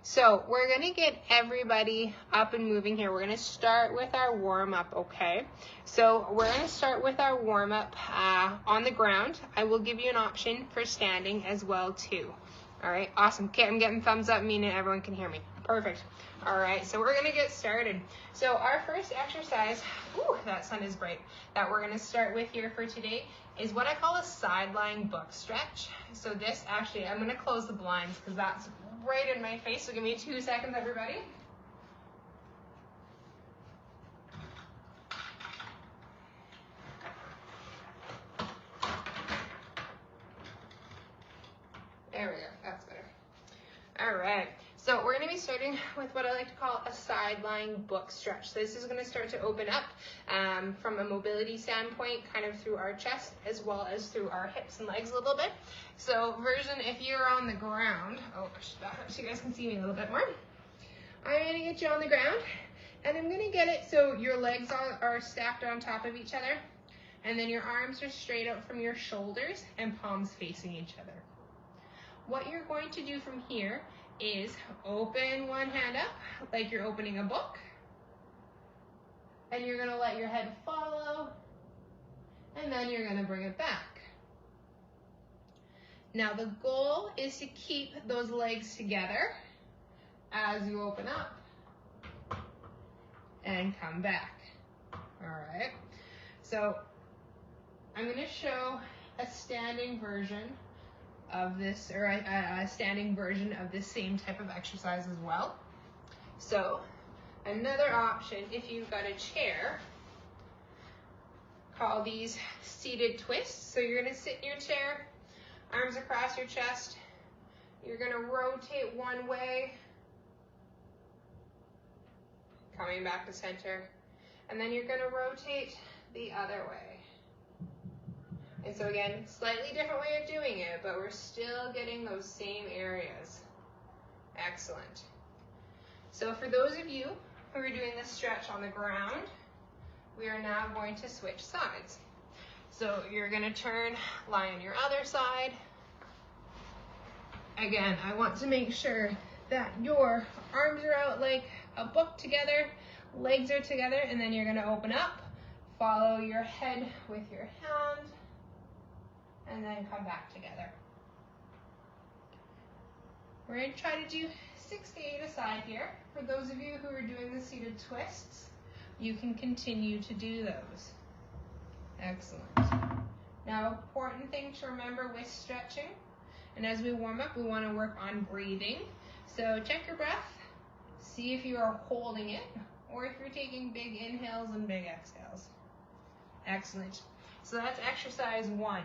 So we're gonna get everybody up and moving here. We're gonna start with our warm-up, okay? So we're gonna start with our warm-up on the ground. I will give you an option for standing as well too. All right, awesome. Okay, I'm getting thumbs up, meaning everyone can hear me. Perfect. All right, so we're gonna get started. So our first exercise, ooh, that sun is bright, that we're gonna start with here for today is what I call a sideline book stretch. So this actually, I'm gonna close the blinds because that's right in my face, so give me 2 seconds, everybody. There we go, that's better. All right, so we're gonna be starting with what I like to call a sideline book stretch. So this is gonna start to open up from a mobility standpoint, kind of through our chest as well as through our hips and legs a little bit. So version, if you're on the ground, oh, back up so you guys can see me a little bit more. I'm gonna get you on the ground and I'm gonna get it so your legs are stacked on top of each other and then your arms are straight out from your shoulders and palms facing each other. What you're going to do from here is open one hand up like you're opening a book, and you're gonna let your head follow, and then you're gonna bring it back. Now the goal is to keep those legs together as you open up and come back. All right, so I'm gonna show a standing version of this, or a standing version of this same type of exercise as well. So another option, if you've got a chair, call these seated twists. So you're gonna sit in your chair, arms across your chest, you're gonna rotate one way, coming back to center, and then you're gonna rotate the other way. And so again, slightly different way of doing it, but we're still getting those same areas. Excellent. So for those of you who are doing this stretch on the ground, we are now going to switch sides. So you're gonna turn, lie on your other side. Again, I want to make sure that your arms are out like a book together, legs are together, and then you're gonna open up, follow your head with your hand, and then come back together. We're going to try to do 6 to 8 aside here. For those of you who are doing the seated twists, you can continue to do those. Excellent. Now, important thing to remember with stretching, and as we warm up, we want to work on breathing. So check your breath, see if you are holding it, or if you're taking big inhales and big exhales. Excellent. So that's exercise 1.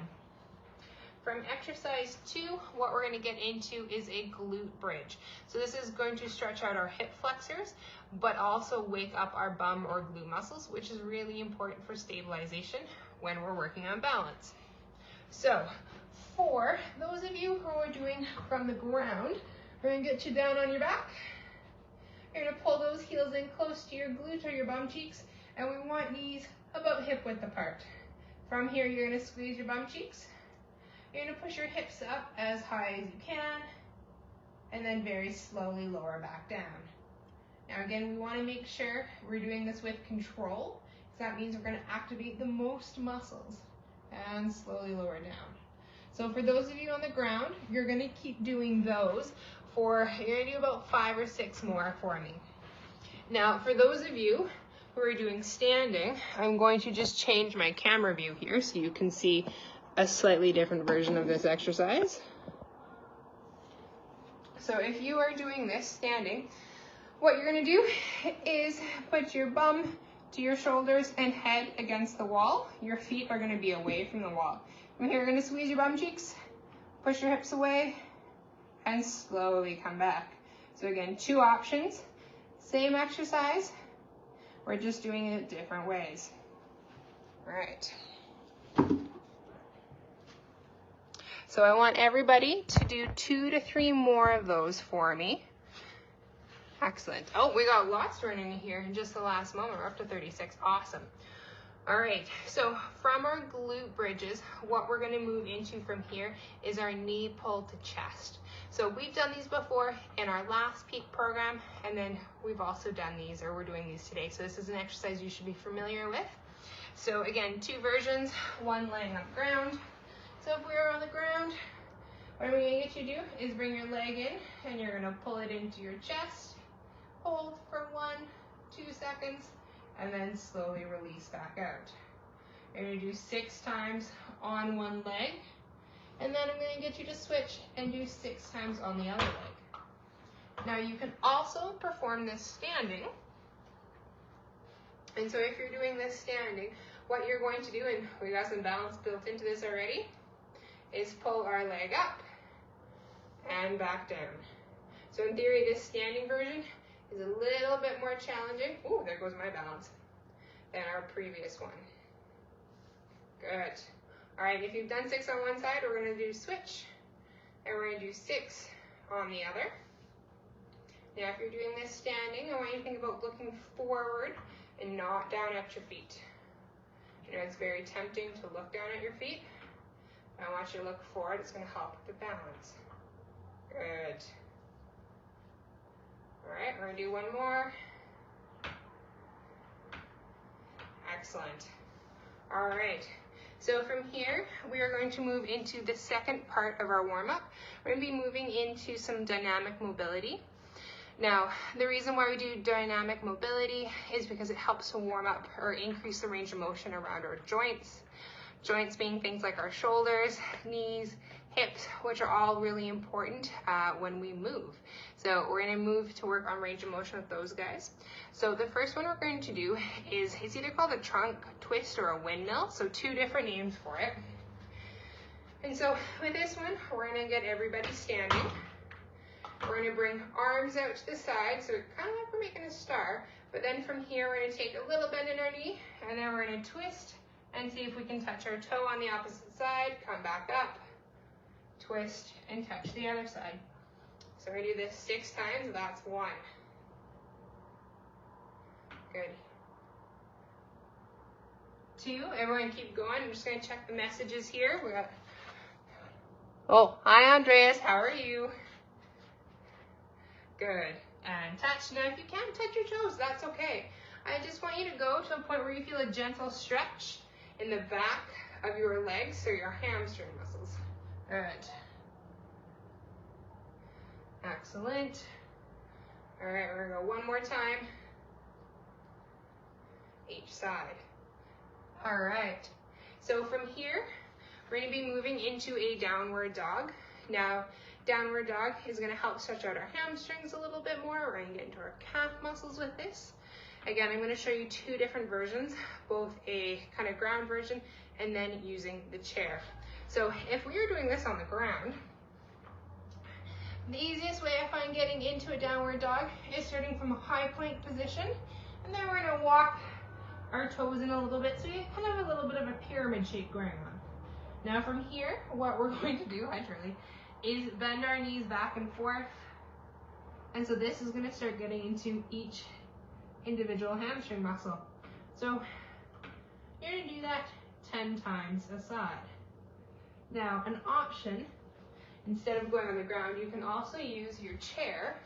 From exercise 2, what we're going to get into is a glute bridge. So this is going to stretch out our hip flexors, but also wake up our bum or glute muscles, which is really important for stabilization when we're working on balance. So for those of you who are doing from the ground, we're going to get you down on your back. You're going to pull those heels in close to your glute or your bum cheeks, and we want knees about hip width apart. From here, you're going to squeeze your bum cheeks. You're going to push your hips up as high as you can, and then very slowly lower back down. Now again, we want to make sure we're doing this with control, because that means we're going to activate the most muscles, and slowly lower down. So for those of you on the ground, you're going to keep doing those you're going to do about 5 or 6 more for me. Now for those of you who are doing standing, I'm going to just change my camera view here so you can see a slightly different version of this exercise. So if you are doing this standing, what you're going to do is put your bum to your shoulders and head against the wall. Your feet are going to be away from the wall. From here, you're going to squeeze your bum cheeks, push your hips away, and slowly come back. So again, 2 options, same exercise, we're just doing it different ways. All right. So I want everybody to do 2 to 3 more of those for me. Excellent. Oh, we got lots running here in just the last moment. We're up to 36. Awesome. All right, so from our glute bridges, what we're gonna move into from here is our knee pull to chest. So we've done these before in our last peak program, and then we've also done these, or we're doing these today. So this is an exercise you should be familiar with. So again, 2 versions, one laying on the ground. So if we are on the ground, what I'm gonna get you to do is bring your leg in, and you're gonna pull it into your chest, hold for 1-2 seconds, and then slowly release back out. You're gonna do 6 times on one leg, and then I'm gonna get you to switch and do 6 times on the other leg. Now you can also perform this standing. And so if you're doing this standing, what you're going to do, and we got some balance built into this already, is pull our leg up and back down. So in theory, this standing version is a little bit more challenging. Ooh, there goes my balance. Than our previous one. Good. All right, if you've done 6 on one side, we're gonna do switch, and we're gonna do 6 on the other. Now, if you're doing this standing, I want you to think about looking forward and not down at your feet. You know, it's very tempting to look down at your feet. I want you to look forward. It's gonna help with the balance. Good. All right, we're gonna do one more. Excellent. All right, so from here, we are going to move into the second part of our warm-up. We're gonna be moving into some dynamic mobility. Now, the reason why we do dynamic mobility is because it helps to warm up or increase the range of motion around our joints. Joints being things like our shoulders, knees, hips, which are all really important when we move. So we're gonna move to work on range of motion with those guys. So the first one we're going to do is, it's either called a trunk twist or a windmill, so 2 different names for it. And so with this one, we're gonna get everybody standing. We're gonna bring arms out to the side, so kind of like we're making a star, but then from here, we're gonna take a little bend in our knee, and then we're gonna twist and see if we can touch our toe on the opposite side, come back up, twist, and touch the other side. So we do this 6 times, that's 1. Good. 2, everyone keep going. I'm just gonna check the messages here. We got, oh, hi Andreas, how are you? Good, and touch. Now if you can't touch your toes, that's okay. I just want you to go to a point where you feel a gentle stretch in the back of your legs, so your hamstring muscles. Good. Excellent. All right, we're gonna go one more time. Each side. All right, so from here, we're gonna be moving into a downward dog. Now, downward dog is gonna help stretch out our hamstrings a little bit more. We're gonna get into our calf muscles with this. Again, I'm gonna show you 2 different versions, both a kind of ground version and then using the chair. So if we are doing this on the ground, the easiest way I find getting into a downward dog is starting from a high plank position, and then we're gonna walk our toes in a little bit, so you kind of have a little bit of a pyramid shape going on. Now from here, what we're going to do, hi Charlie, is bend our knees back and forth. And so this is gonna start getting into each individual hamstring muscle. So you're gonna do that 10 times a side. Now an option, instead of going on the ground, you can also use your chair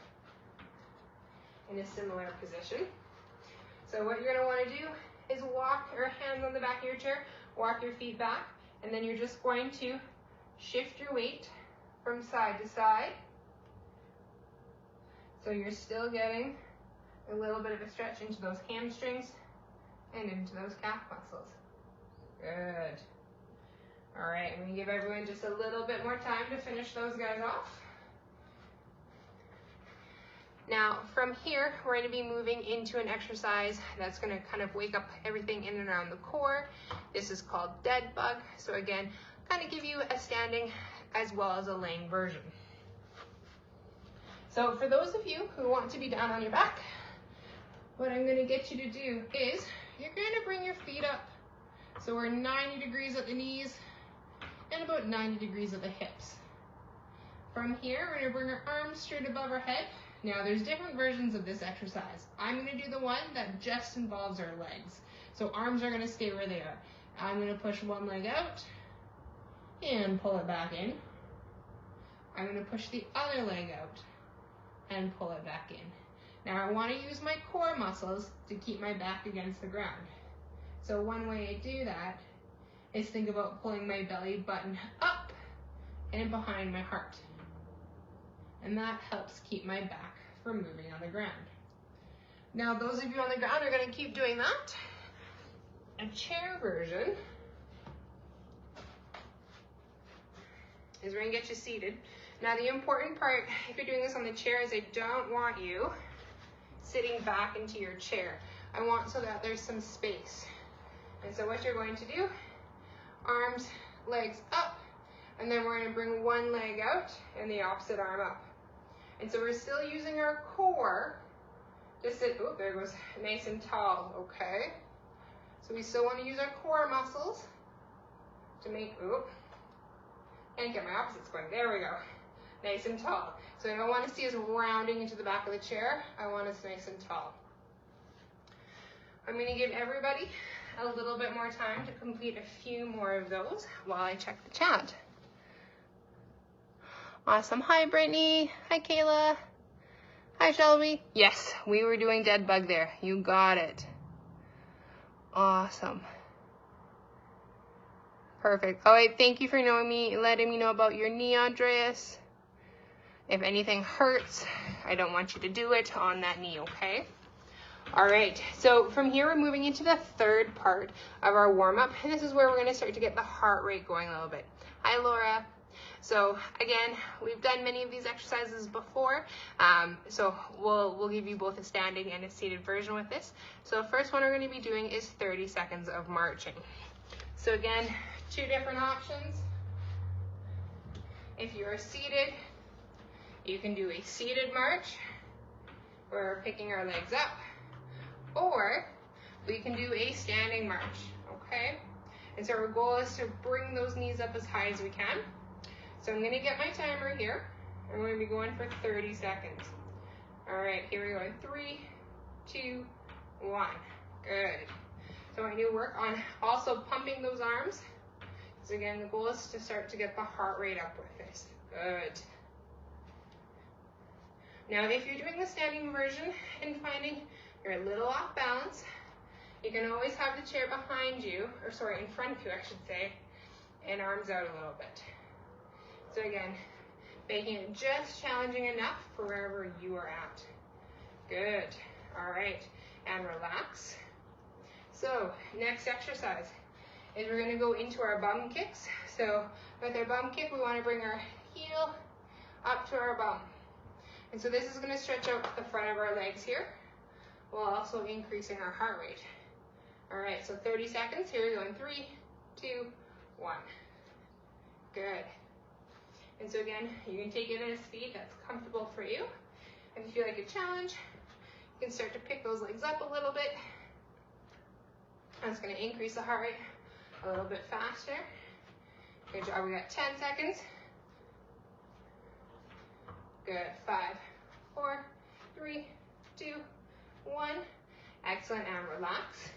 in a similar position. So what you're gonna wanna do is walk your hands on the back of your chair, walk your feet back, and then you're just going to shift your weight from side to side. So you're still getting a little bit of a stretch into those hamstrings and into those calf muscles. Good. All right, I'm gonna give everyone just a little bit more time to finish those guys off. Now, from here, we're gonna be moving into an exercise that's gonna kind of wake up everything in and around the core. This is called dead bug. So again, kind of give you a standing as well as a laying version. So for those of you who want to be down on your back, what I'm gonna get you to do is, you're gonna bring your feet up. So we're 90 degrees at the knees and about 90 degrees at the hips. From here, we're gonna bring our arms straight above our head. Now there's different versions of this exercise. I'm gonna do the one that just involves our legs. So arms are gonna stay where they are. I'm gonna push one leg out and pull it back in. I'm gonna push the other leg out and pull it back in. Now I wanna use my core muscles to keep my back against the ground. So one way I do that is think about pulling my belly button up and behind my heart. And that helps keep my back from moving on the ground. Now those of you on the ground are gonna keep doing that. A chair version is we're gonna get you seated. Now the important part, if you're doing this on the chair, is I don't want you sitting back into your chair. I want so that there's some space. And so what you're going to do, arms, legs up, and then we're gonna bring one leg out and the opposite arm up. And so we're still using our core to sit, oh, there goes, nice and tall, okay? So we still wanna use our core muscles to make, oh, and get my opposites going, there we go, nice and tall. So I don't wanna see us rounding into the back of the chair, I want us nice and tall. I'm gonna give everybody a little bit more time to complete a few more of those while I check the chat. Awesome. Hi, Brittany. Hi, Kayla. Hi, Shelby. Yes, we were doing dead bug there. You got it. Awesome. Perfect. All right, thank you for letting me know about your knee, Andreas. If anything hurts, I don't want you to do it on that knee, okay? All right, so from here, we're moving into the third part of our warm-up, and this is where we're gonna start to get the heart rate going a little bit. Hi, Laura. So again, we've done many of these exercises before, so we'll give you both a standing and a seated version with this. So the first one we're going to be doing is 30 seconds of marching. So again, two different options. If you are seated, you can do a seated march, where we're picking our legs up, or we can do a standing march, okay? And so our goal is to bring those knees up as high as we can. So I'm gonna get my timer here. I'm gonna be going for 30 seconds. All right, here we go. 3, 2, 1. Good. So I want you to work on also pumping those arms. So again, the goal is to start to get the heart rate up with this. Good. Now, if you're doing the standing version and finding you're a little off balance, you can always have the chair behind you, or sorry, in front of you, I should say, and arms out a little bit. So again, making it just challenging enough for wherever you are at. Good. All right, and relax. So next exercise is we're gonna go into our bum kicks. So with our bum kick, we wanna bring our heel up to our bum. And so this is gonna stretch out the front of our legs here, while also increasing our heart rate. All right, so 30 seconds, here we go in 3, 2, 1. Good. And so again, you can take it at a speed that's comfortable for you. If you feel like a challenge, you can start to pick those legs up a little bit. That's gonna increase the heart rate a little bit faster. Good job, we got 10 seconds. Good, 5, 4, 3, 2, 1. Excellent, and relax.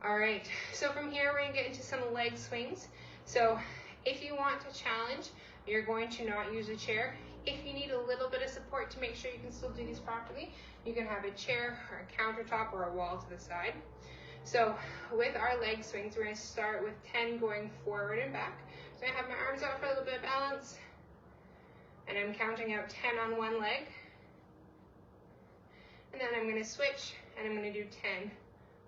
All right, so from here, we're gonna get into some leg swings. So if you want to challenge, you're going to not use a chair. If you need a little bit of support to make sure you can still do these properly, you can have a chair or a countertop or a wall to the side. So with our leg swings, we're gonna start with 10 going forward and back. So I have my arms out for a little bit of balance, and I'm counting out 10 on one leg. And then I'm gonna switch, and I'm gonna do 10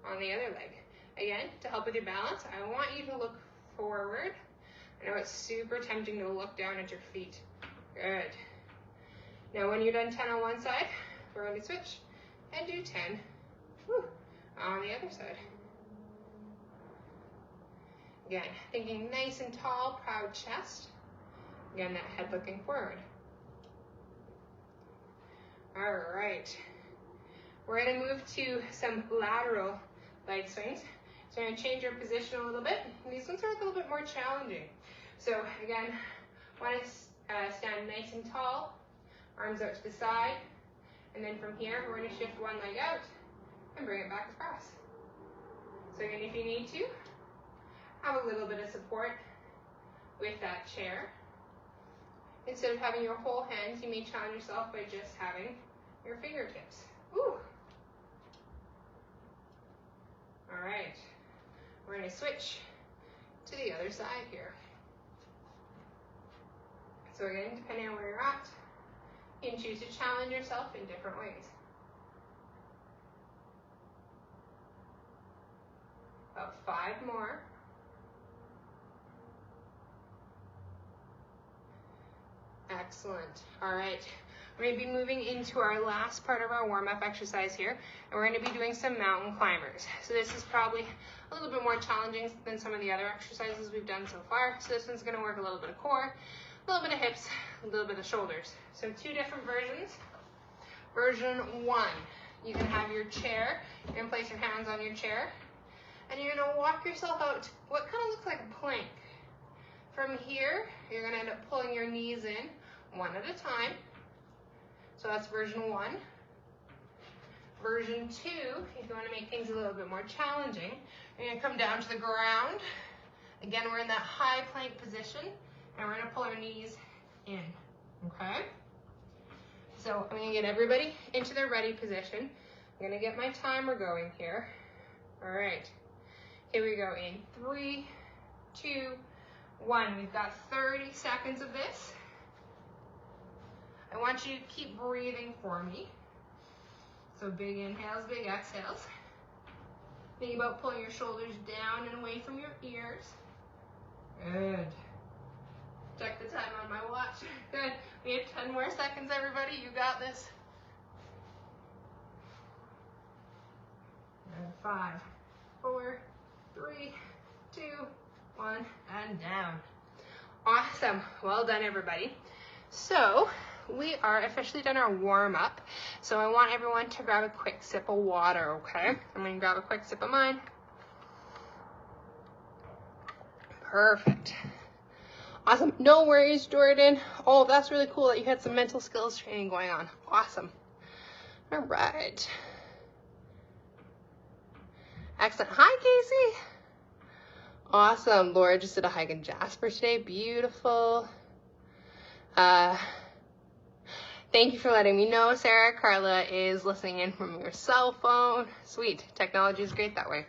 on the other leg. Again, to help with your balance, I want you to look forward. I know it's super tempting to look down at your feet. Good. Now when you're done 10 on one side, we're going to switch and do 10 on the other side. Again, thinking nice and tall, proud chest. Again, that head looking forward. All right. We're going to move to some lateral leg swings. So I'm going to change your position a little bit. And these ones are a little bit more challenging. So again, want to stand nice and tall, arms out to the side, and then from here, we're gonna shift one leg out and bring it back across. So again, if you need to, have a little bit of support with that chair. Instead of having your whole hands, you may challenge yourself by just having your fingertips. Woo. All right, we're gonna switch to the other side here. So again, depending on where you're at, you can choose to challenge yourself in different ways. About 5 more. Excellent. All right. We're going to be moving into our last part of our warm-up exercise here, and we're going to be doing some mountain climbers. So this is probably a little bit more challenging than some of the other exercises we've done so far. So this one's going to work a little bit of core, a little bit of hips, a little bit of shoulders. So 2 different versions. Version 1, you can have your chair. You're going to place your hands on your chair, and you're going to walk yourself out to what kind of looks like a plank. From here, you're going to end up pulling your knees in one at a time. So that's version 1. Version 2, if you want to make things a little bit more challenging, you're going to come down to the ground. Again, we're in that high plank position, and we're going to pull our knees in, okay? So I'm going to get everybody into their ready position. I'm going to get my timer going here. All right, here we go in 3, 2, 1. We've got 30 seconds of this. I want you to keep breathing for me. So big inhales, big exhales. Think about pulling your shoulders down and away from your ears. Good. Check the time on my watch. Good. We have 10 more seconds, everybody. You got this. Good. 5, 4, 3, 2, 1, and down. Awesome. Well done, everybody. So we are officially done our warm-up. So I want everyone to grab a quick sip of water, okay? I'm going to grab a quick sip of mine. Perfect. Awesome. No worries, Jordan. Oh, that's really cool that you had some mental skills training going on. Awesome. All right. Excellent. Hi, Casey. Awesome. Laura just did a hike in Jasper today. Beautiful. Thank you for letting me know, Sarah. Carla is listening in from your cell phone. Sweet. Technology is great that way.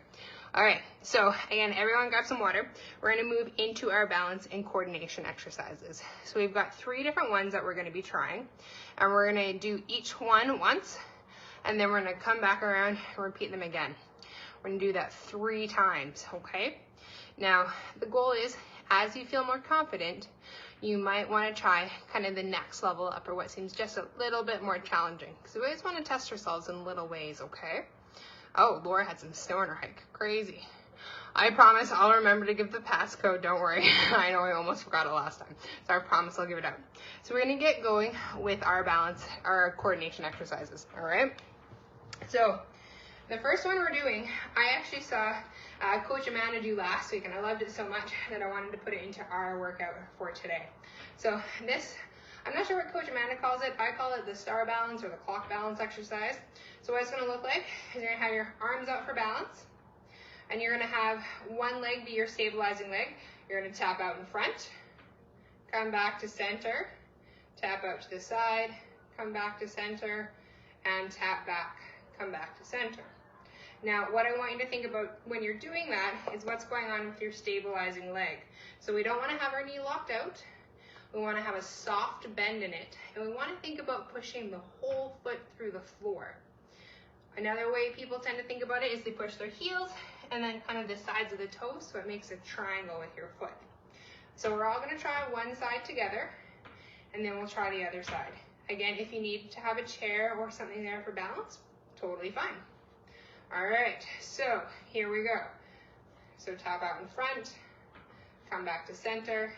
All right. So again, everyone grab some water. We're going to move into our balance and coordination exercises. So we've got 3 different ones that we're going to be trying, and we're going to do each one once, and then we're going to come back around and repeat them again. We're going to do that 3 times, okay? Now, the goal is, as you feel more confident, you might want to try kind of the next level up, or what seems just a little bit more challenging, because we always want to test ourselves in little ways, okay? Oh, Laura had some snow on her hike. Crazy. I promise I'll remember to give the passcode. Don't worry. I know I almost forgot it last time, so I promise I'll give it out. So we're going to get going with our balance, our coordination exercises, all right? So the first one we're doing, I actually saw Coach Amanda do last week, and I loved it so much that I wanted to put it into our workout for today. So this, I'm not sure what Coach Amanda calls it. I call it the star balance or the clock balance exercise. So what it's going to look like is you're going to have your arms out for balance, and you're going to have one leg be your stabilizing leg. You're going to tap out in front, come back to center, tap out to the side, come back to center, and tap back, come back to center. Now, what I want you to think about when you're doing that is what's going on with your stabilizing leg. So we don't want to have our knee locked out. We want to have a soft bend in it, and we want to think about pushing the whole foot through the floor. Another way people tend to think about it is they push their heels and then kind of the sides of the toes, so it makes a triangle with your foot. So we're all going to try one side together, and then we'll try the other side. Again, if you need to have a chair or something there for balance, totally fine. All right, so here we go. So tap out in front, come back to center,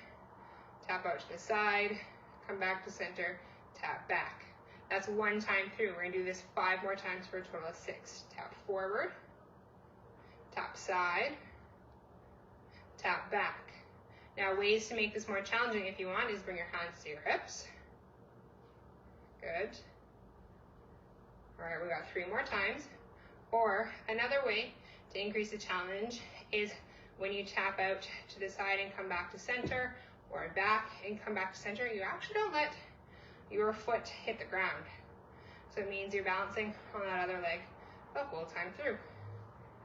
tap out to the side, come back to center, tap back. That's one time through. We're gonna do this 5 more times for a total of 6. Tap forward, tap side, tap back. Now, ways to make this more challenging if you want is bring your hands to your hips, Good. All right, we got 3 more times. Or another way to increase the challenge is when you tap out to the side and come back to center, or back and come back to center, you actually don't let your foot hit the ground. So it means you're balancing on that other leg the whole time through.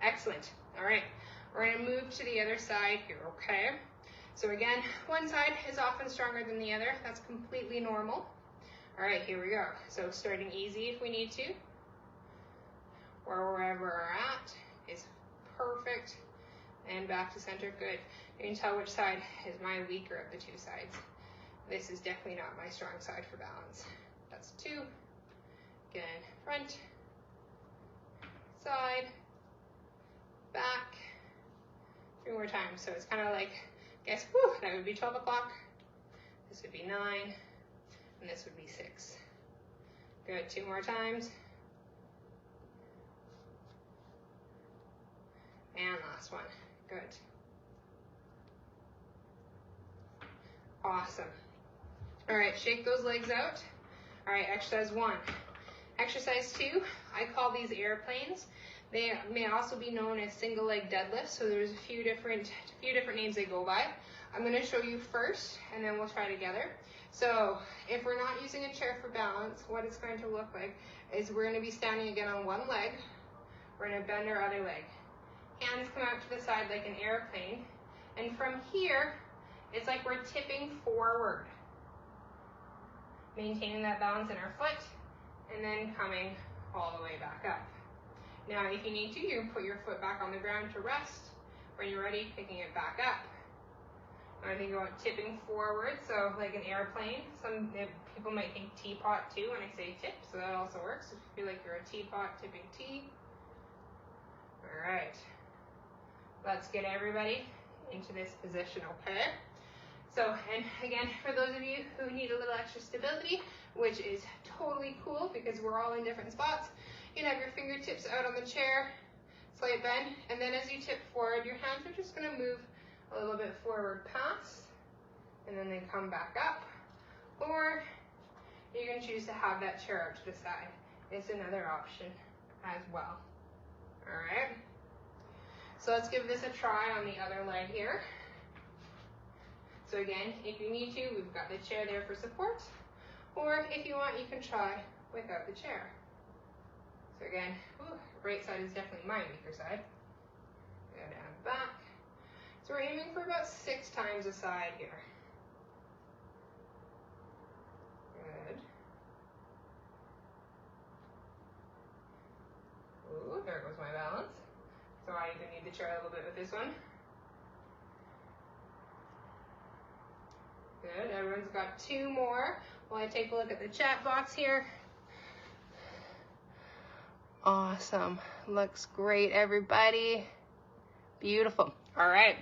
Excellent. All right, we're gonna move to the other side here, okay? So again, one side is often stronger than the other. That's completely normal. All right, here we go. So starting easy if we need to, or wherever we're at is perfect. And back to center, good. You can tell which side is my weaker of the 2 sides. This is definitely not my strong side for balance. That's 2. Again, front, side, back. 3 more times. So it's kind of like, guess, whew, that would be 12 o'clock. This would be 9, and this would be 6. Good, 2 more times. And last one. Good. Awesome. All right, shake those legs out. All right, exercise 1. Exercise 2, I call these airplanes. They may also be known as single leg deadlifts, so there's a few different names they go by. I'm going to show you first, and then we'll try together. So if we're not using a chair for balance, what it's going to look like is we're going to be standing again on one leg. We're going to bend our other leg. Hands come out to the side like an airplane, and from here, it's like we're tipping forward, maintaining that balance in our foot, and then coming all the way back up. Now, if you need to, you can put your foot back on the ground to rest. When you're ready, picking it back up. When I think about tipping forward, so like an airplane, some people might think teapot too when I say tip, so that also works. If you feel like you're a teapot tipping tea. All right. Let's get everybody into this position, okay? So, and again, for those of you who need a little extra stability, which is totally cool because we're all in different spots, you can have your fingertips out on the chair, slight bend, and then as you tip forward, your hands are just gonna move a little bit forward past, and then they come back up, or you can choose to have that chair out to the side. It's another option as well, all right? So let's give this a try on the other leg here. So again, if you need to, we've got the chair there for support, or if you want, you can try without the chair. So again, right side is definitely my weaker side. Go down back. So we're aiming for about 6 times a side here. Good. Ooh, there goes my balance. So I even need the chair a little bit with this one. Good, everyone's got 2 more. While I take a look at the chat box here. Awesome, looks great, everybody. Beautiful, all right.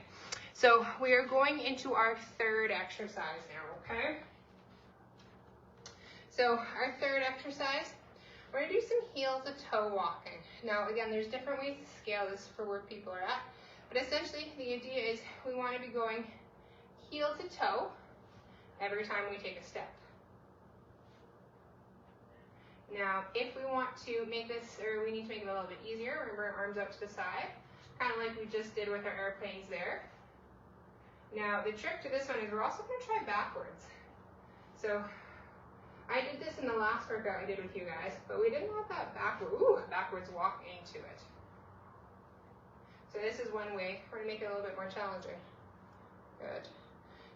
So we are going into our 3rd exercise now, okay? So our 3rd exercise, we're gonna do some heel to toe walking. Now again, there's different ways to scale this for where people are at, but essentially the idea is we wanna be going heel to toe every time we take a step. Now, if we want to make this, or we need to make it a little bit easier, remember arms out to the side, kind of like we just did with our airplanes there. Now, the trick to this one is we're also gonna try backwards. So, I did this in the last workout I did with you guys, but we didn't have that backwards walk into it. So this is one way. We're gonna make it a little bit more challenging. Good.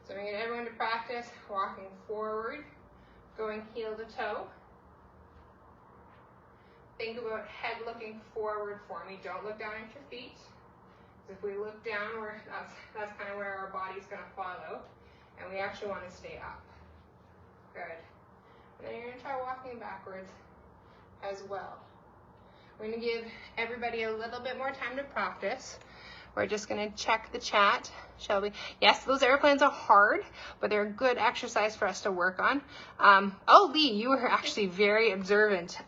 So I'm gonna get everyone to practice walking forward, going heel to toe. Think about head looking forward for me. Don't look down at your feet. Because if we look down, that's kind of where our body's gonna follow. And we actually wanna stay up. Good. And then you're gonna try walking backwards as well. We're gonna give everybody a little bit more time to practice. We're just gonna check the chat, shall we? Yes, those airplanes are hard, but they're a good exercise for us to work on. Oh, Lee, you were actually very observant.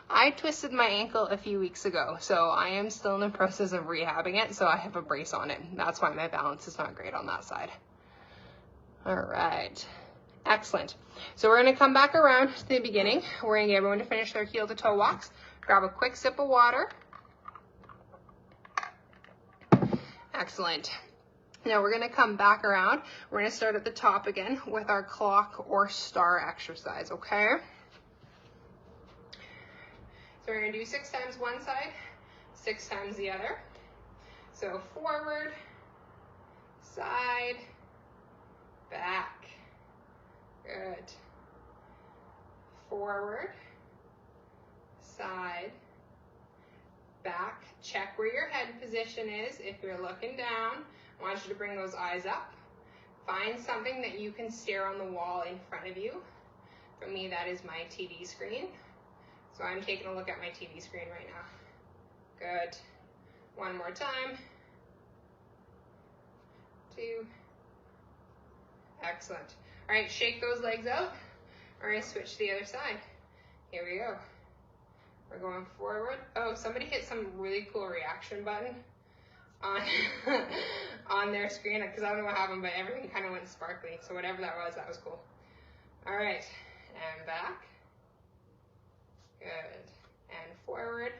I twisted my ankle a few weeks ago, so I am still in the process of rehabbing it, so I have a brace on it. That's why my balance is not great on that side. All right, Excellent. So we're going to come back around to the beginning. We're going to get everyone to finish their heel to toe walks. Grab a quick sip of water. Excellent. Now we're going to come back around. We're going to start at the top again with our clock or star exercise, okay? So we're going to do 6 times one side, 6 times the other. So forward, side, back. Good. Forward, side, back. Check where your head position is. If you're looking down, I want you to bring those eyes up. Find something that you can stare on the wall in front of you. For me, that is my TV screen. So I'm taking a look at my TV screen right now. Good. One more time. 2. Excellent. All right, shake those legs out. We're going to switch to the other side. Here we go. We're going forward. Oh, somebody hit some really cool reaction button on, on their screen, because I don't know what happened, but everything kind of went sparkly. So whatever that was cool. All right, and back. Good. And forward.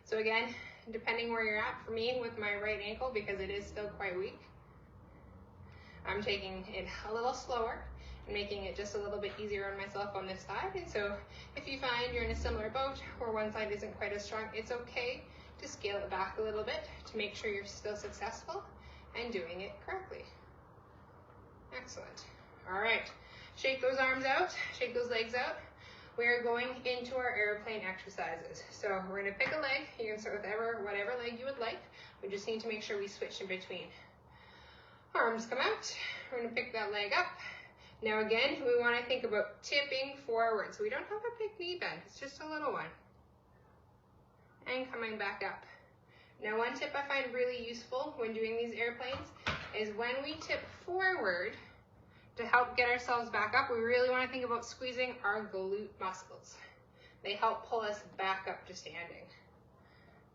So again, depending where you're at, for me with my right ankle, because it is still quite weak, I'm taking it a little slower and making it just a little bit easier on myself on this side. And so if you find you're in a similar boat where one side isn't quite as strong, it's okay to scale it back a little bit to make sure you're still successful and doing it correctly. Excellent. All right, shake those arms out, shake those legs out. We're going into our airplane exercises. So we're going to pick a leg. You can start with whatever leg you would like. We just need to make sure we switch in between. Arms come out. We're going to pick that leg up. Now again, we want to think about tipping forward. So we don't have a big knee bend. It's just a little one. And coming back up. Now one tip I find really useful when doing these airplanes is when we tip forward, to help get ourselves back up, we really want to think about squeezing our glute muscles. They help pull us back up to standing.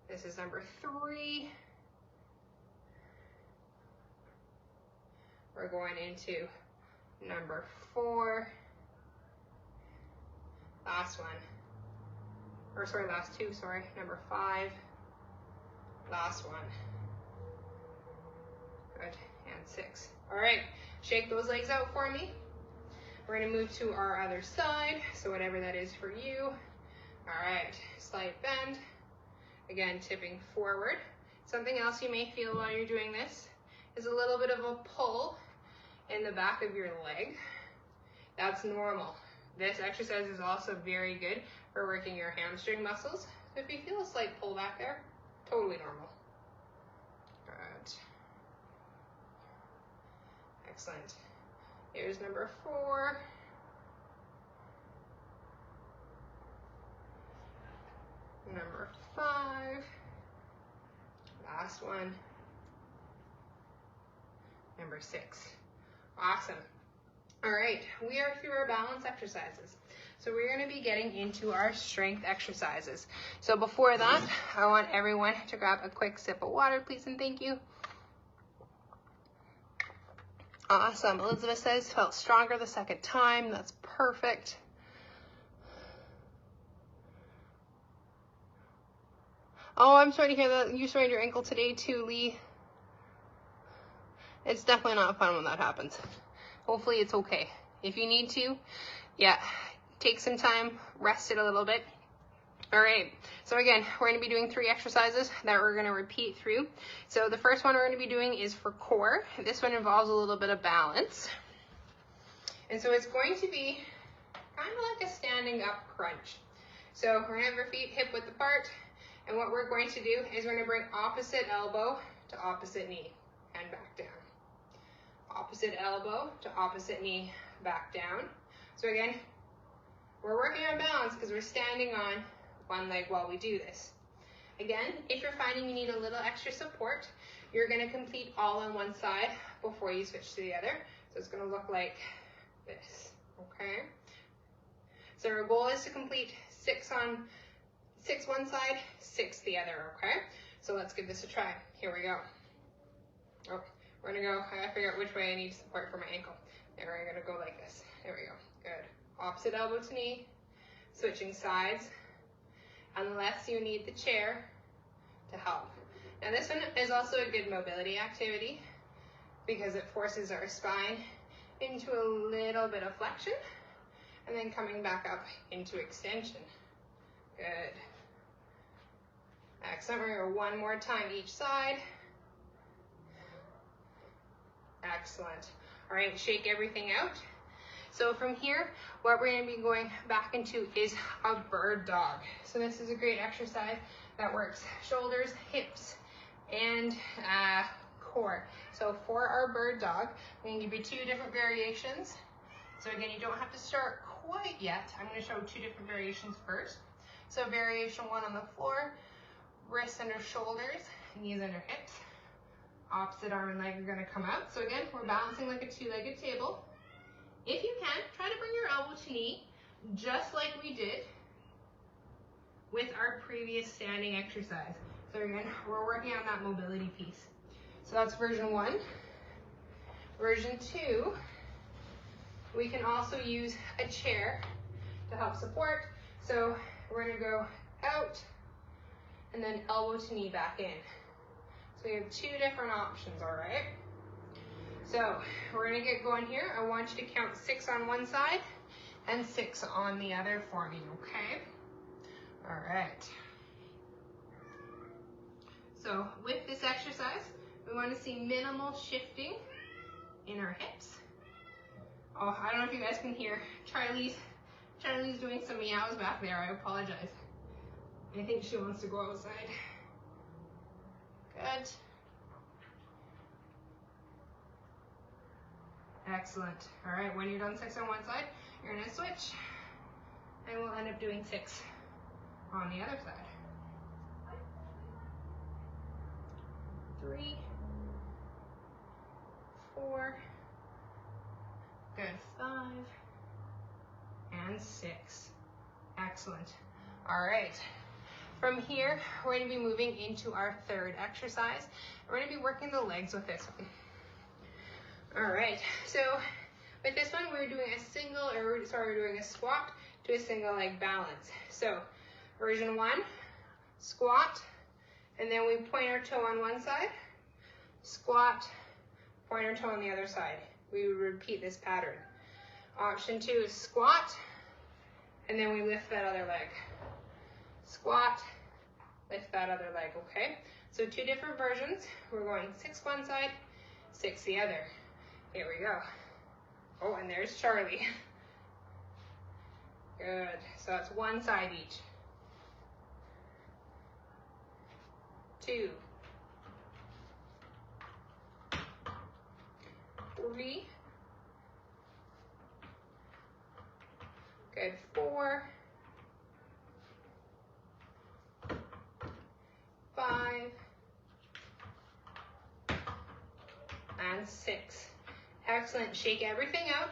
This is number 3. We're going into number 4. Last one. Or sorry, last 2, sorry. Number 5. Last one. Good. And 6. All right. Shake those legs out for me. We're going to move to our other side, so whatever that is for you. All right, slight bend. Again, tipping forward. Something else you may feel while you're doing this is a little bit of a pull in the back of your leg. That's normal. This exercise is also very good for working your hamstring muscles. So if you feel a slight pull back there, totally normal. Good. Excellent. Here's number 4. Number 5. Last one. Number 6. Awesome. All right, we are through our balance exercises. So we're going to be getting into our strength exercises. So before that, I want everyone to grab a quick sip of water, please, and thank you. Awesome. Elizabeth says, felt stronger the second time. That's perfect. Oh, I'm sorry to hear that you sprained your ankle today too, Lee. It's definitely not fun when that happens. Hopefully it's okay. If you need to, yeah, take some time, rest it a little bit. All right, so again, we're going to be doing 3 exercises that we're going to repeat through. So the first one we're going to be doing is for core. This one involves a little bit of balance. And so it's going to be kind of like a standing up crunch. So we're going to have our feet hip width apart. And what we're going to do is we're going to bring opposite elbow to opposite knee and back down. Opposite elbow to opposite knee, back down. So again, we're working on balance because we're standing on one leg while we do this. Again, if you're finding you need a little extra support, you're going to complete all on one side before you switch to the other. So it's going to look like this, okay? So our goal is to complete 6 one side, 6 the other, okay? So let's give this a try. Here we go. Oh, we're going to go, I gotta figure out which way I need support for my ankle. And we're gonna go like this. There we go, good. Opposite elbow to knee, switching sides, unless you need the chair to help. Now this one is also a good mobility activity because it forces our spine into a little bit of flexion and then coming back up into extension. Good. Excellent. We're gonna go one more time each side. Excellent. All right, shake everything out. So from here, what we're gonna be going back into is a bird dog. So this is a great exercise that works shoulders, hips, and core. So for our bird dog, I'm gonna give you 2 different variations. So again, you don't have to start quite yet. I'm gonna show 2 different variations first. So variation 1 on the floor, wrists under shoulders, knees under hips. Opposite arm and leg are gonna come out. So again, we're balancing like a 2-legged table. If you can, try to bring your elbow to knee, just like we did with our previous standing exercise. So again, we're working on that mobility piece. So that's version 1. Version 2, we can also use a chair to help support. So we're gonna go out and then elbow to knee back in. So we have 2 different options, all right? So we're gonna get going here. I want you to count 6 on one side and 6 on the other for me, okay? All right. So with this exercise, we want to see minimal shifting in our hips. Oh, I don't know if you guys can hear Charlie's doing some meows back there. I apologize. I think she wants to go outside. Good. Excellent. All right, when you're done 6 on one side, you're gonna switch and we'll end up doing 6 on the other side. 3, 4, good, 5, and 6. Excellent. All right. From here, we're going to be moving into our 3rd exercise. We're going to be working the legs with this one. All right. So with this one, we're doing we're doing a squat to a single leg balance. So version 1, squat, and then we point our toe on one side, squat, point our toe on the other side. We would repeat this pattern. Option 2 is squat, and then we lift that other leg. Squat, lift that other leg, okay? So 2 different versions. We're going 6 one side, 6 the other. Here we go. Oh, and there's Charlie. Good. So that's one side each. 2, 3, good, 4, 5, and 6. Excellent. Shake everything out.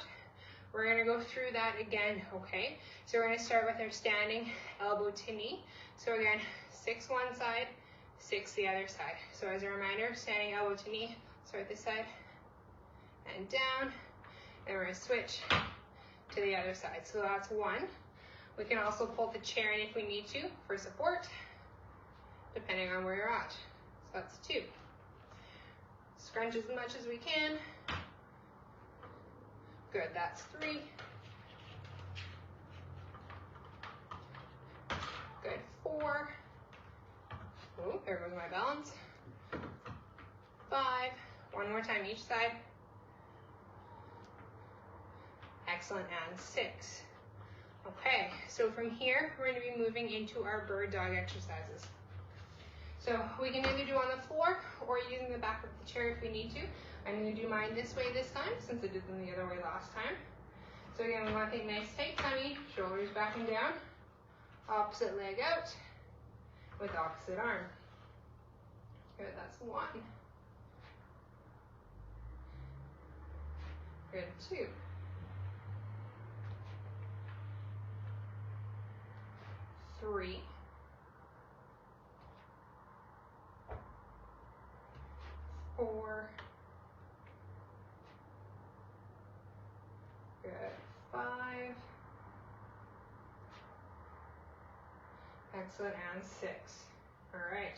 We're going to go through that again, okay? So we're going to start with our standing elbow to knee. So again, 6 one side, 6 the other side. So as a reminder, standing elbow to knee, start this side and down, and we're going to switch to the other side. So that's 1. We can also pull the chair in if we need to for support, depending on where you're at. So that's 2. Scrunch as much as we can. Good, that's 3. Good, 4. Oh, there goes my balance. 5. One more time each side. Excellent, and 6. Okay, so from here, we're going to be moving into our bird dog exercises. So we can either do on the floor or using the back of the chair if we need to. I'm going to do mine this way this time since I did them the other way last time. So again, we want to think nice tight tummy, shoulders back and down, opposite leg out with opposite arm. Good, that's 1. Good, 2. 3. 4. 5. Excellent, and 6. All right.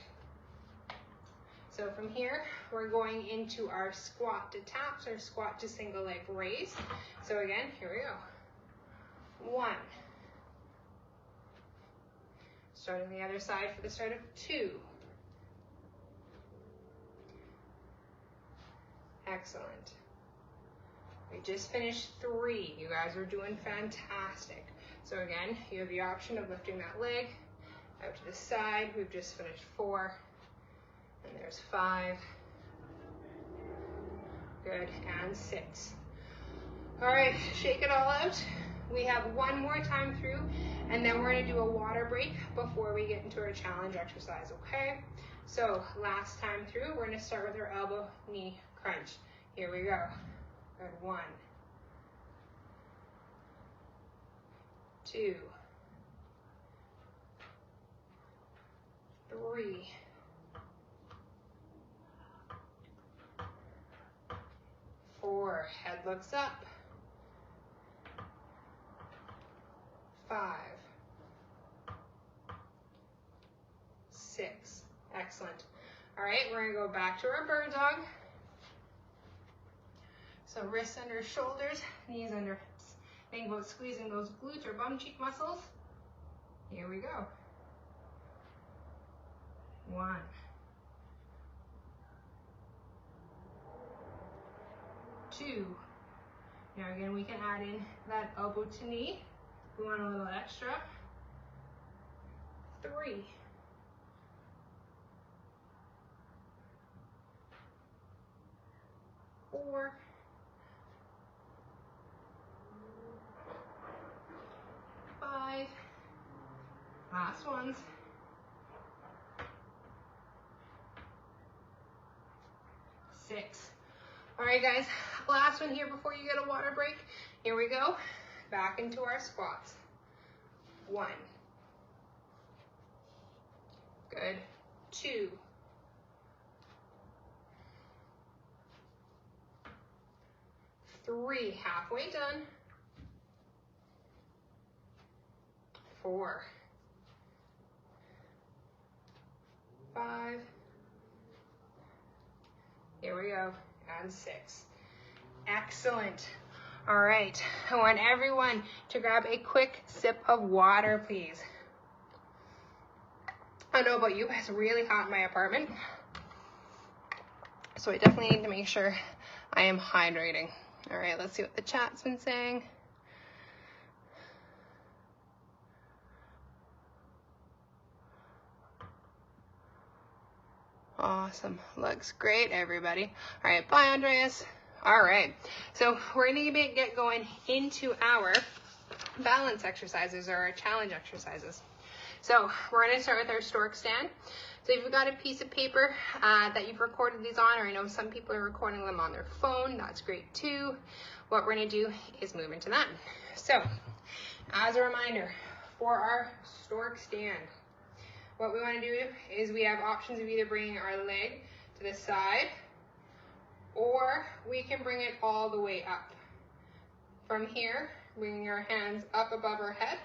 So from here, we're going into our squat to taps or squat to single leg raise. So again, here we go. 1. Starting the other side for the start of 2. Excellent. We just finished 3. You guys are doing fantastic. So again, you have the option of lifting that leg out to the side. We've just finished 4. And there's 5. Good, and 6. All right, shake it all out. We have one more time through, and then we're gonna do a water break before we get into our challenge exercise, okay? So last time through, we're gonna start with our elbow knee crunch. Here we go. Good, 1, 2, 3, 4, head looks up, 5, 6, excellent. All right, we're gonna go back to our bird dog. So wrists under shoulders, knees under hips. Think about squeezing those glutes or bum cheek muscles. Here we go. 1, 2. Now again, we can add in that elbow to knee. We want a little extra. 3. 4. 5. Last ones. 6. All right, guys, last one here before you get a water break. Here we go. Back into our squats. 1. Good. 2. 3. Halfway done. 4. 5. Here we go. And 6. Excellent. All right. I want everyone to grab a quick sip of water, please. I don't know about you, but it's really hot in my apartment. So I definitely need to make sure I am hydrating. All right, let's see what the chat's been saying. Awesome. Looks great, everybody. All right, bye, Andreas. All right, so we're going to get going into our balance exercises or our challenge exercises. So we're going to start with our stork stand. So if you've got a piece of paper that you've recorded these on, or I know some people are recording them on their phone, that's great too. What we're going to do is move into that. So as a reminder, for our stork stand, what we want to do is we have options of either bringing our leg to the side, or we can bring it all the way up. From here, bringing our hands up above our head,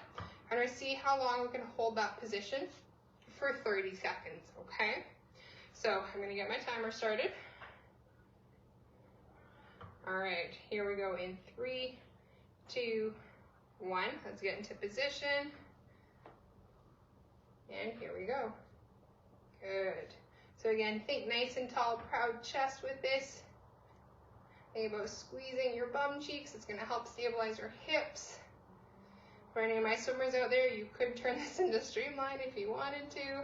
and we'll see how long we can hold that position for 30 seconds, okay? So I'm gonna get my timer started. All right, here we go in 3, 2, 1. Let's get into position. And here we go. Good. So again, think nice and tall, proud chest with this. Think about squeezing your bum cheeks. It's going to help stabilize your hips. For any of my swimmers out there, you could turn this into streamline if you wanted to.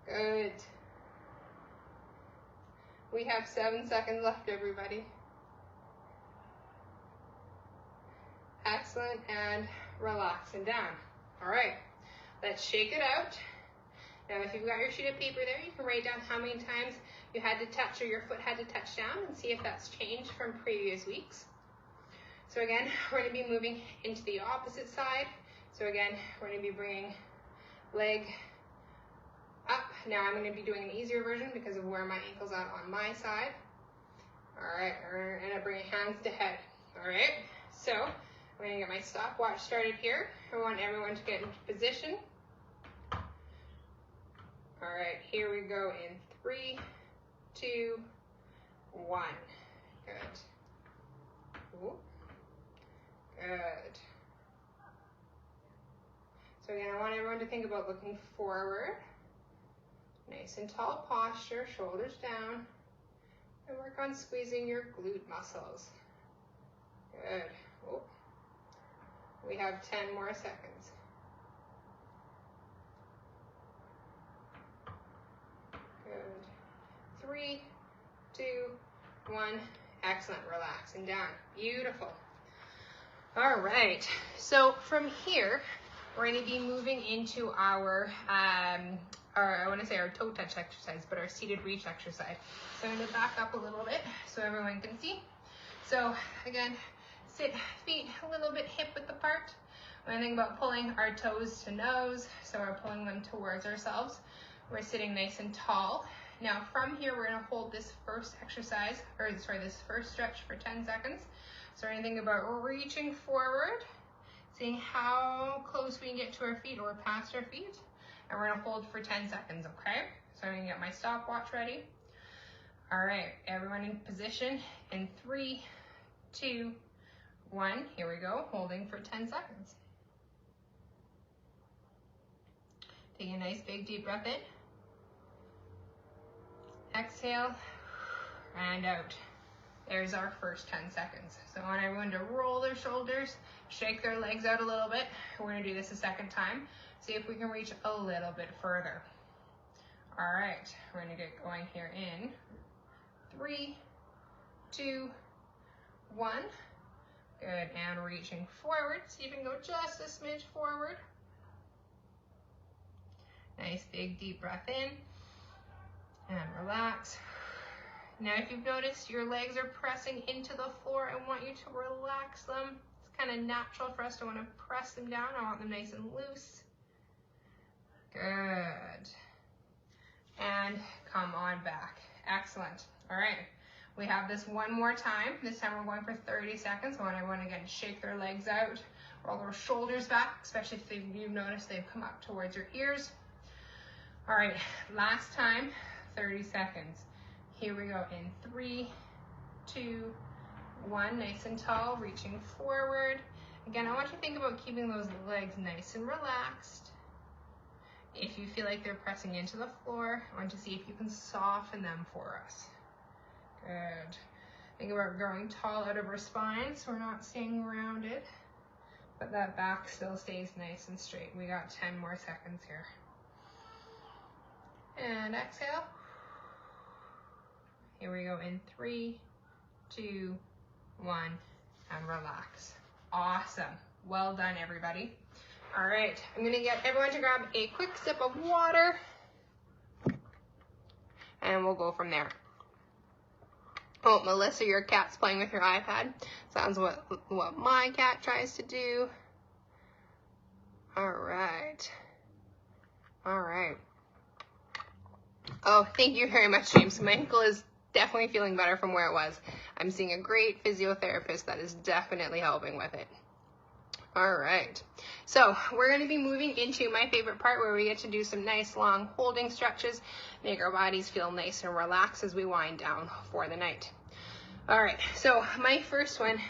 Good. We have 7 seconds left, everybody. Excellent, and relax and down. All right. Let's shake it out. Now, if you've got your sheet of paper there, you can write down how many times you had to touch or your foot had to touch down and see if that's changed from previous weeks. So again, we're going to be moving into the opposite side. So again, we're going to be bringing leg up. Now I'm going to be doing an easier version because of where my ankle's at on my side. All right, we're going to bring hands to head. All right, so I'm I'm gonna get my stopwatch started here. I want everyone to get into position. All right, here we go in 3, 2, 1. Good. Ooh. Good. So again, I want everyone to think about looking forward. Nice and tall posture, shoulders down. And work on squeezing your glute muscles. Good. Ooh. We have 10 more seconds. Good. 3, 2, 1. Excellent. Relax and down. Beautiful. All right. So from here, we're going to be moving into our I want to say our toe touch exercise, but our seated reach exercise. So I'm going to back up a little bit so everyone can see. So again, sit feet a little bit hip width apart. When I think about pulling our toes to nose, so we're pulling them towards ourselves. We're sitting nice and tall. Now from here, we're going to hold this first exercise, or sorry, this first stretch for 10 seconds. So we're going to think about reaching forward, seeing how close we can get to our feet or past our feet. And we're going to hold for 10 seconds, okay? So I'm going to get my stopwatch ready. All right, everyone in position in 3, 2, 1. Here we go, holding for 10 seconds. Take a nice big deep breath in. Exhale and out. There's our first 10 seconds. So I want everyone to roll their shoulders, shake their legs out a little bit. We're going to do this a second time. See if we can reach a little bit further. All right, we're going to get going here in 3, 2, 1. Good, and reaching forward. See if you can go just a smidge forward. Nice big deep breath in and relax. Now if you've noticed your legs are pressing into the floor, I want you to relax them. It's kind of natural for us to want to press them down. I want them nice and loose. Good. And come on back. Excellent. All right. We have this one more time. This time we're going for 30 seconds. I want everyone again to shake their legs out, roll their shoulders back, especially if you've noticed they've come up towards your ears. All right, last time, 30 seconds. Here we go in 3, 2, 1. Nice and tall, reaching forward. Again, I want you to think about keeping those legs nice and relaxed. If you feel like they're pressing into the floor, I want to see if you can soften them for us. Good. Think about growing tall out of our spine so we're not staying rounded, but that back still stays nice and straight. We got 10 more seconds here. And exhale. Here we go in 3, 2, 1, and relax. Awesome. Well done, everybody. All right, I'm gonna get everyone to grab a quick sip of water and we'll go from there. Oh, Melissa, your cat's playing with your iPad. Sounds what my cat tries to do. All right. All right. Oh, thank you very much, James. My ankle is definitely feeling better from where it was. I'm seeing a great physiotherapist that is definitely helping with it. All right, so we're going to be moving into my favorite part where we get to do some nice long holding stretches, make our bodies feel nice and relaxed as we wind down for the night. All right, so my first one,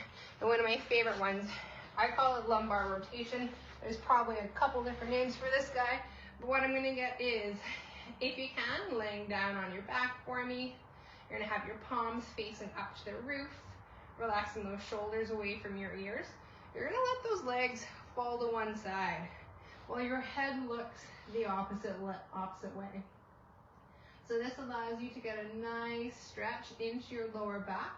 and one of my favorite ones, I call it lumbar rotation. There's probably a couple different names for this guy, but what I'm going to get is, if you can, laying down on your back for me. You're going to have your palms facing up to the roof, relaxing those shoulders away from your ears. You're gonna let those legs fall to one side while your head looks the opposite way. So this allows you to get a nice stretch into your lower back.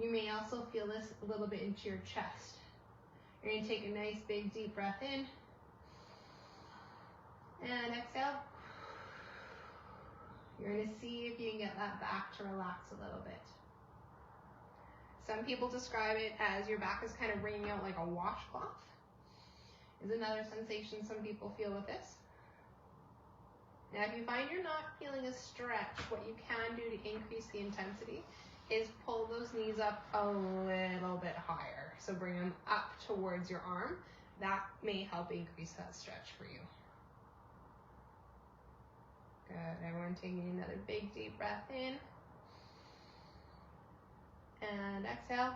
You may also feel this a little bit into your chest. You're gonna take a nice big deep breath in and exhale. You're gonna see if you can get that back to relax a little bit. Some people describe it as your back is kind of wringing out like a washcloth. Is another sensation some people feel with this. Now, if you find you're not feeling a stretch, what you can do to increase the intensity is pull those knees up a little bit higher. So bring them up towards your arm. That may help increase that stretch for you. Good, everyone taking another big deep breath in. And exhale.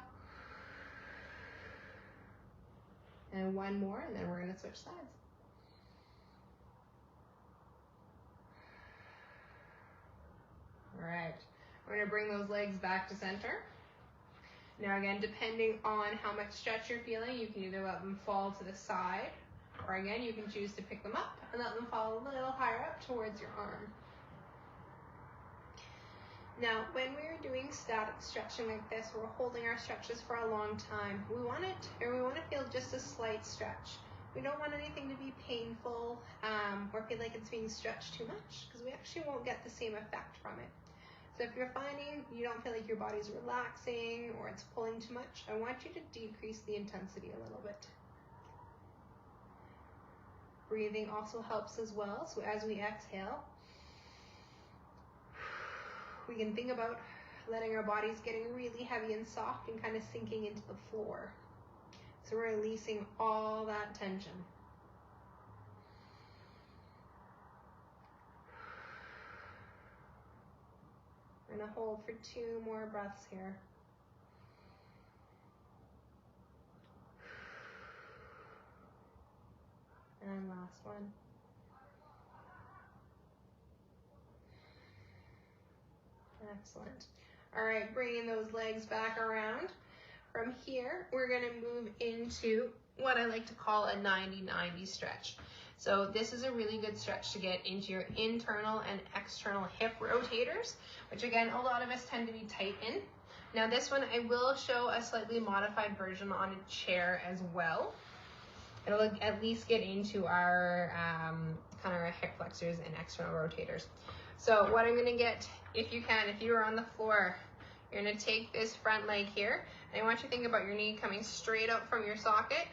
And one more, and then we're gonna switch sides. All right, we're gonna bring those legs back to center. Now again, depending on how much stretch you're feeling, you can either let them fall to the side, or again, you can choose to pick them up and let them fall a little higher up towards your arm. Now, when we're doing static stretching like this, we're holding our stretches for a long time. We want to feel just a slight stretch. We don't want anything to be painful or feel like it's being stretched too much, because we actually won't get the same effect from it. So if you're finding you don't feel like your body's relaxing or it's pulling too much, I want you to decrease the intensity a little bit. Breathing also helps as well. So as we exhale, we can think about letting our bodies getting really heavy and soft and kind of sinking into the floor. So we're releasing all that tension. We're gonna hold for 2 more breaths here. And last one. Excellent. All right, bringing those legs back around. From here, we're gonna move into what I like to call a 90-90 stretch. So this is a really good stretch to get into your internal and external hip rotators, which again, a lot of us tend to be tight in. Now this one, I will show a slightly modified version on a chair as well. It'll at least get into our kind of our hip flexors and external rotators. So what I'm gonna get, if you are on the floor, you're gonna take this front leg here, and I want you to think about your knee coming straight out from your socket.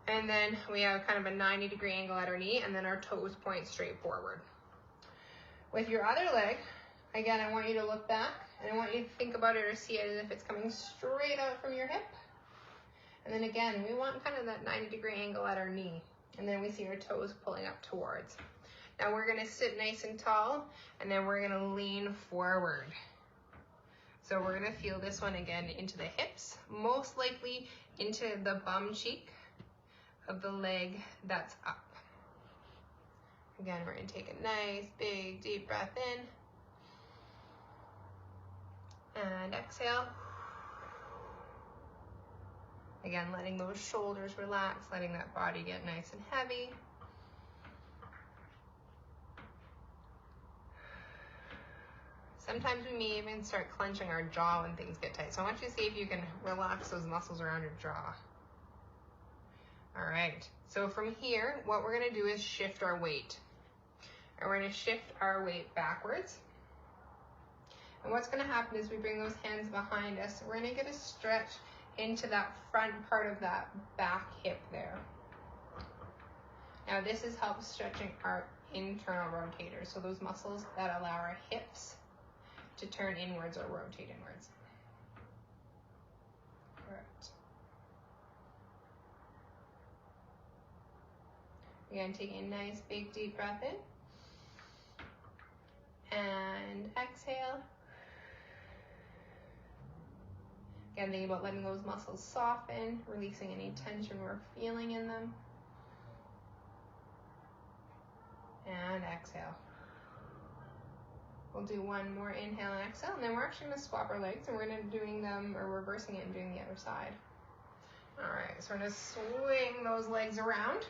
And then we have kind of a 90-degree angle at our knee, and then our toes point straight forward. With your other leg, again, I want you to look back, and I want you to think about it or see it as if it's coming straight out from your hip. And then again, we want kind of that 90-degree angle at our knee, and then we see our toes pulling up towards. Now we're gonna sit nice and tall, and then we're gonna lean forward. So we're gonna feel this one again into the hips, most likely into the bum cheek of the leg that's up. Again, we're gonna take a nice, big, deep breath in. And exhale. Again, letting those shoulders relax, letting that body get nice and heavy. Sometimes we may even start clenching our jaw when things get tight. So I want you to see if you can relax those muscles around your jaw. All right, so from here, what we're gonna do is shift our weight. And we're gonna shift our weight backwards. And what's gonna happen is we bring those hands behind us. We're gonna get a stretch into that front part of that back hip there. Now this is help stretching our internal rotators, so those muscles that allow our hips to turn inwards or rotate inwards. Correct. Again, taking a nice big deep breath in. And exhale. Again, think about letting those muscles soften, releasing any tension we're feeling in them. And exhale. We'll do one more inhale and exhale, and then we're actually gonna swap our legs, and we're gonna doing them, or reversing it and doing the other side. All right, so we're gonna swing those legs around.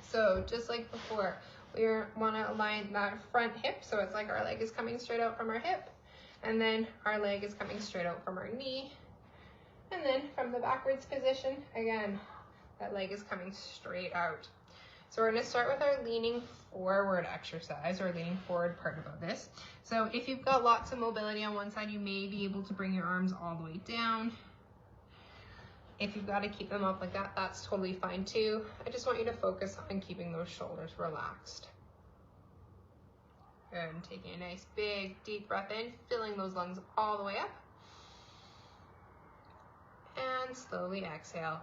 So just like before, we wanna align that front hip, so it's like our leg is coming straight out from our hip, and then our leg is coming straight out from our knee. And then from the backwards position, again, that leg is coming straight out. So we're gonna start with our leaning forward exercise, or leaning forward part of this. So if you've got lots of mobility on one side, you may be able to bring your arms all the way down. If you've got to keep them up like that, that's totally fine too. I just want you to focus on keeping those shoulders relaxed. Good, and taking a nice big deep breath in, filling those lungs all the way up. And slowly exhale.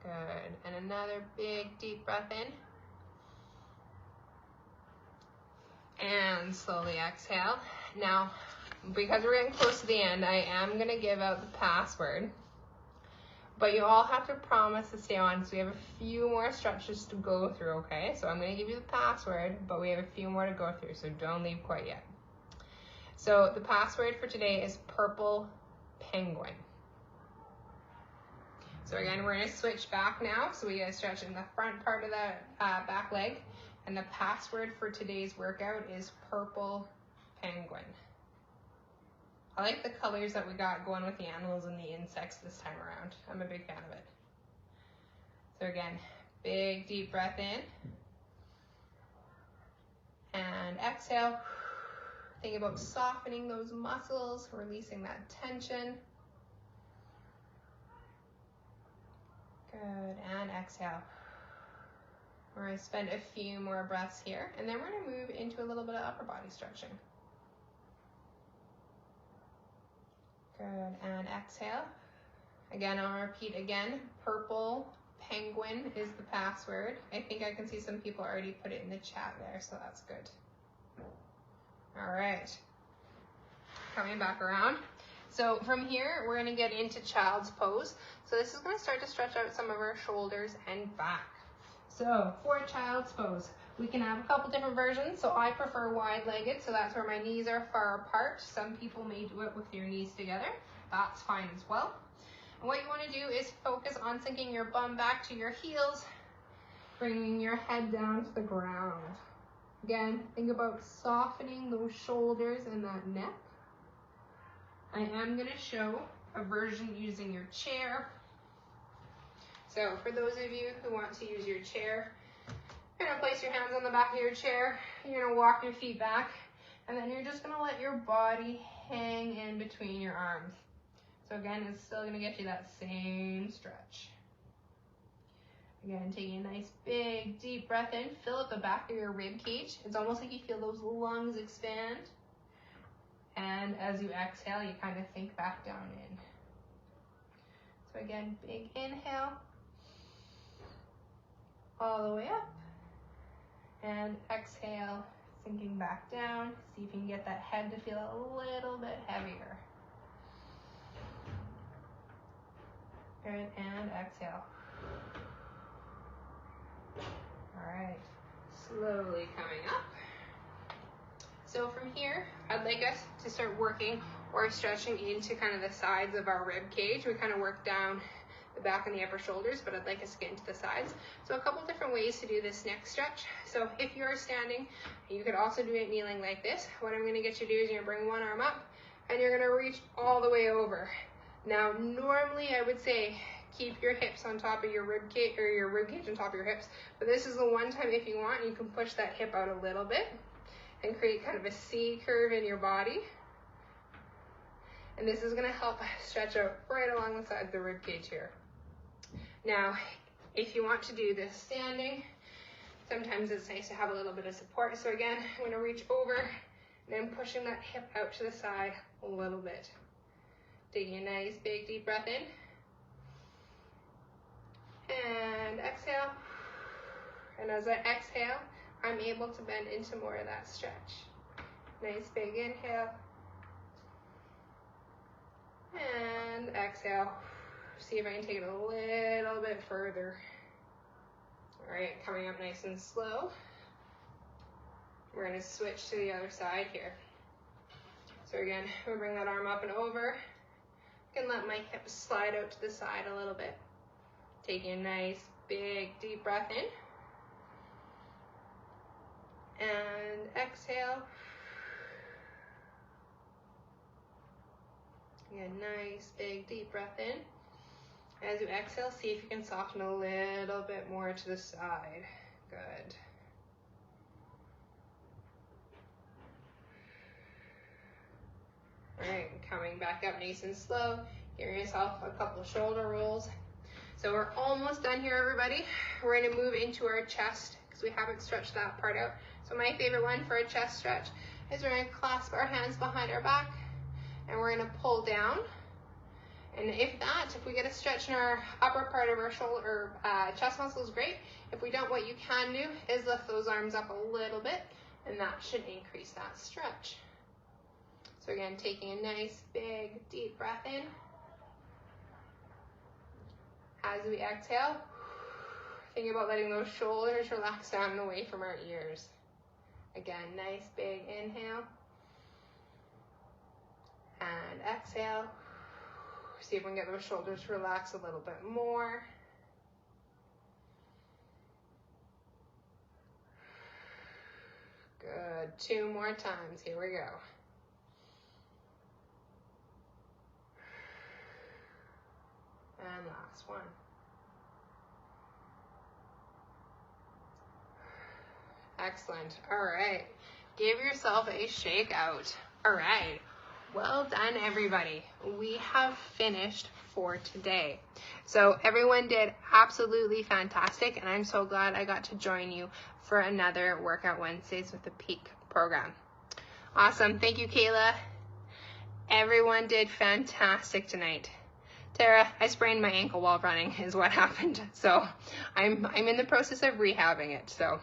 Good, and another big deep breath in. And slowly exhale. Now, because we're getting close to the end, I am gonna give out the password. But you all have to promise to stay on, so we have a few more stretches to go through, okay? So I'm gonna give you the password, but we have a few more to go through, so don't leave quite yet. So the password for today is purple penguin. So again, we're gonna switch back now. So we gotta stretch in the front part of the back leg. And the password for today's workout is purple penguin. I like the colors that we got going with the animals and the insects this time around. I'm a big fan of it. So again, big deep breath in. And exhale. Think about softening those muscles, releasing that tension. Good, and exhale. We're going to spend a few more breaths here, and then we're going to move into a little bit of upper body stretching. Good, and exhale. Again, I'll repeat again, purple penguin is the password. I think I can see some people already put it in the chat there, so that's good. All right, coming back around. So from here, we're gonna get into child's pose. So this is gonna start to stretch out some of our shoulders and back. So for child's pose, we can have a couple different versions. So I prefer wide-legged, so that's where my knees are far apart. Some people may do it with your knees together. That's fine as well. And what you wanna do is focus on sinking your bum back to your heels, bringing your head down to the ground. Again, think about softening those shoulders and that neck. I am gonna show a version using your chair. So for those of you who want to use your chair, you're gonna place your hands on the back of your chair, you're gonna walk your feet back, and then you're just gonna let your body hang in between your arms. So again, it's still gonna get you that same stretch. Again, taking a nice big deep breath in, fill up the back of your rib cage. It's almost like you feel those lungs expand. And as you exhale, you kind of sink back down in. So again, big inhale, all the way up, and exhale, sinking back down. See if you can get that head to feel a little bit heavier. Good, and exhale. All right, slowly coming up. So from here, I'd like us to start working or stretching into kind of the sides of our rib cage. We kind of work down the back and the upper shoulders, but I'd like us to get into the sides. So a couple different ways to do this next stretch. So if you're standing, you could also do it kneeling like this. What I'm gonna get you to do is you're gonna bring one arm up and you're gonna reach all the way over. Now, normally I would say keep your hips on top of your rib cage, or your rib cage on top of your hips. But this is the one time, if you want, you can push that hip out a little bit and create kind of a C curve in your body. And this is gonna help stretch out right along the side of the rib cage here. Now, if you want to do this standing, sometimes it's nice to have a little bit of support. So again, I'm gonna reach over and then pushing that hip out to the side a little bit. Taking a nice big deep breath in. And exhale. And as I exhale, I'm able to bend into more of that stretch. Nice big inhale. And exhale. See if I can take it a little bit further. All right, coming up nice and slow. We're gonna switch to the other side here. So again, we'll bring that arm up and over. I can let my hips slide out to the side a little bit. Taking a nice big deep breath in. And exhale. Again, nice big deep breath in. As you exhale, see if you can soften a little bit more to the side. Good. All right, coming back up nice and slow. Giving yourself a couple of shoulder rolls. So we're almost done here, everybody. We're gonna move into our chest, because we haven't stretched that part out. So my favorite one for a chest stretch is we're going to clasp our hands behind our back and we're going to pull down. And if we get a stretch in our upper part of our shoulder or chest muscles, great. If we don't, what you can do is lift those arms up a little bit, and that should increase that stretch. So again, taking a nice, big, deep breath in. As we exhale, think about letting those shoulders relax down and away from our ears. Again, nice, big inhale. And exhale. See if we can get those shoulders to relax a little bit more. Good. 2 more times. Here we go. And last one. Excellent. All right. Give yourself a shake out. All right. Well done, everybody. We have finished for today. So everyone did absolutely fantastic, and I'm so glad I got to join you for another Workout Wednesdays with the Peak program. Awesome. Thank you, Kayla. Everyone did fantastic tonight. Tara, I sprained my ankle while running is what happened. So I'm in the process of rehabbing it. So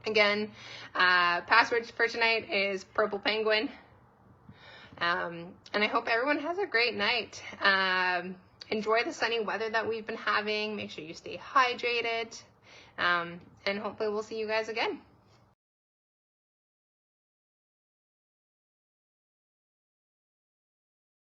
again, password for tonight is Purple Penguin. And I hope everyone has a great night. Enjoy the sunny weather that we've been having. Make sure you stay hydrated. And hopefully we'll see you guys again.